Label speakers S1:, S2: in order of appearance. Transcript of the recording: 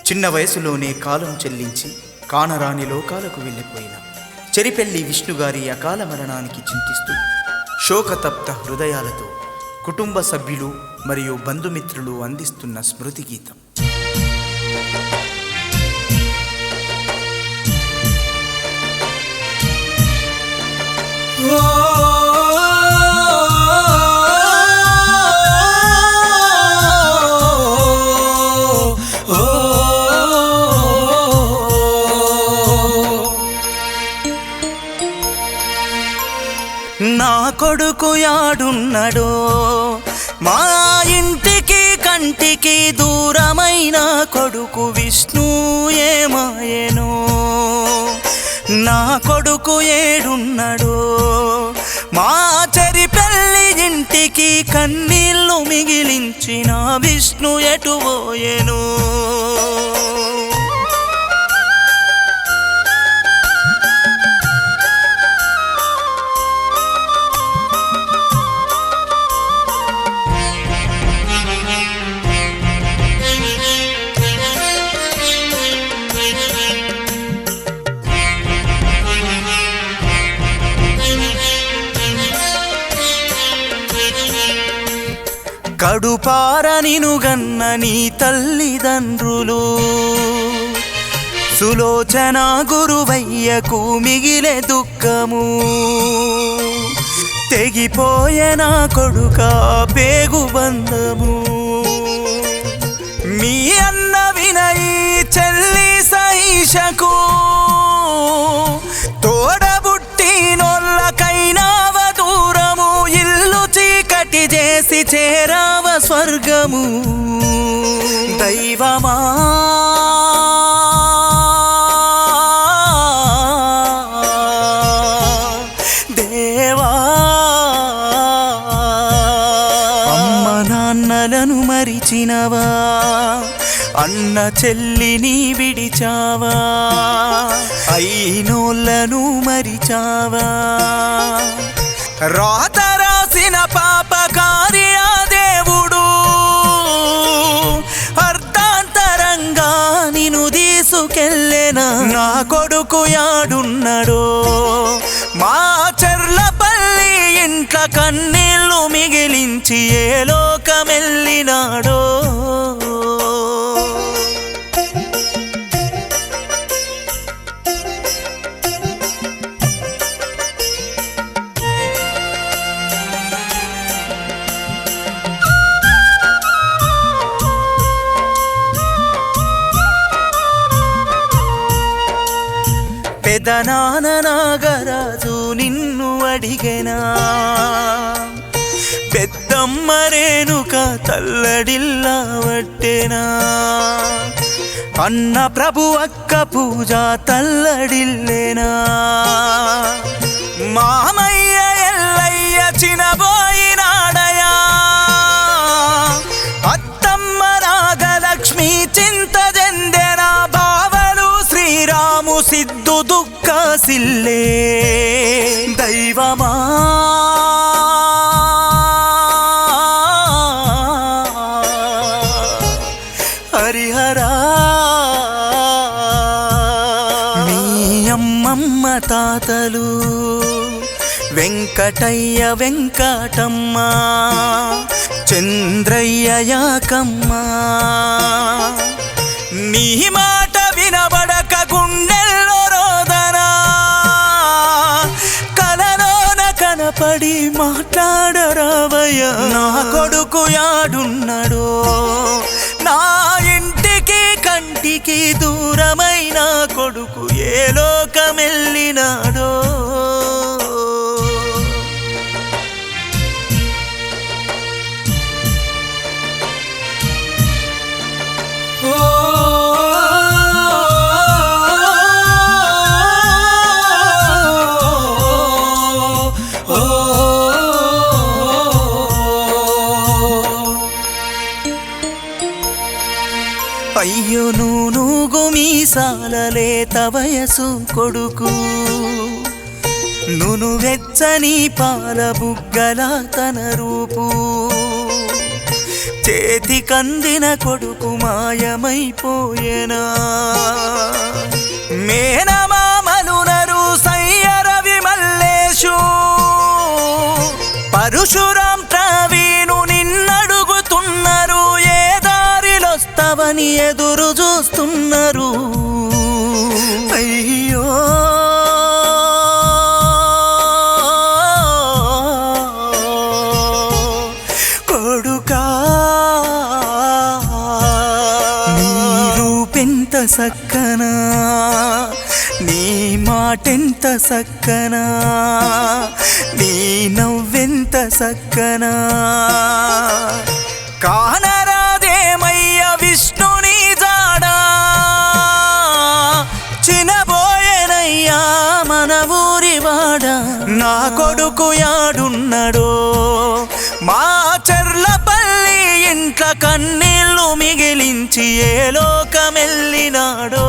S1: చిన్న వయసులోనే కాలం చెల్లించి కానరాని లోకాలకు వెళ్ళిపోయిన చెరిపెల్లి విష్ణుగారి అకాల మరణానికి చింతిస్తూ శోకతప్త హృదయాలతో కుటుంబ సభ్యులు మరియు బంధుమిత్రులు అందిస్తున్న స్మృతి గీతం.
S2: నా కొడుకు యాడున్నడో, మా ఇంటికి కంటికి దూరమైన కొడుకు విష్ణు ఏమాయెనో. నా కొడుకు ఏడున్నడో, మా చెరిపెల్లి ఇంటికి కన్నీళ్ళు మిగిలించిన విష్ణు ఎటుపోయెనో. కడుపార నినుగన్న నీ తల్లిదండ్రులు సులోచన గురువయ్యకు మిగిలే దుఃఖము. తెగిపోయే నా కొడుక పేగు బంధము. మీ అన్న వినయి చెల్లి సైషకు తోడబుట్టినోళ్ళకైనావ దూరము. ఇల్లు చీకటి చేసి చేరావ స్వర్గము. దైవమా దేవా, అమ్మ నాన్నలను మరిచినవా, అన్న చెల్లిని విడిచావా, అయినోళ్ళను మరిచావా. రాత రాసిన పాపకారి ఆ దేవుడు అర్ధాంతరంగా నిన్ను తీసుకెళ్ళెనా. నా కొడుకు యాడున్నడో, మా చెర్లపల్లి ఇంట్ల కన్నీళ్ళు మిగిలించి ఏ లోకమెళ్ళినాడో. పెదనాన్న నాగరాజు నిన్ను అడిగెనా, పెద్దమ్మ రేణుక తల్లడిల్లా వట్టెనా. అన్న ప్రభు అక్క పూజ తల్లడిల్లేనా. మామయ్య ఎల్లయ్య చినబోయినాడయా. అత్తమ్మ నాగలక్ష్మి చింత చెందెనా. బావలు శ్రీరాము సిద్ధు దుఃఖసిల్లే. దైవమా హరిహరా, మీ అమ్మమ్మ తాతలు వెంకటయ్య వెంకటమ్మ, చంద్రయ్య యాకమ్మ. నీ మాట వినబడక గుండెల్లో రోదనా. కలలోన కనపడి మాట్లాడరావయ్య. నా కొడుకు యాడున్నడో, నా ఇంటికి కంటికి దూరమైన కొడుకు ఏ లోకమెళ్ళినాడో. అయ్యో నూనూగు మీసాలలేత వయసు కొడుకు, నును వెచ్చని పాల బుగ్గల తన రూపు. చేతి కందిన కొడుకు మాయమైపోయేనా మేనమామలునరు సయ్యరవి మల్లేషు పరశురాం ప్రవీణు నిన్నడుగుతున్నారు ఏ దారిలొస్తావని ఎదురు చూస్తున్నారు అయ్యో కొడుకా నీ రూపెంత సక్కనా నీ మాటెంత సక్కనా నీ నవ్వెంత సక్కనా కానరాదేమయ్య విష్ణుని జాడా చినబోయేనయ్యా మన ఊరివాడా నా కొడుకు యాడున్నడో మా చెర్లపల్లి ఇంట్ల కన్నీళ్లు మిగిలించి ఏ లోకమెల్లినాడో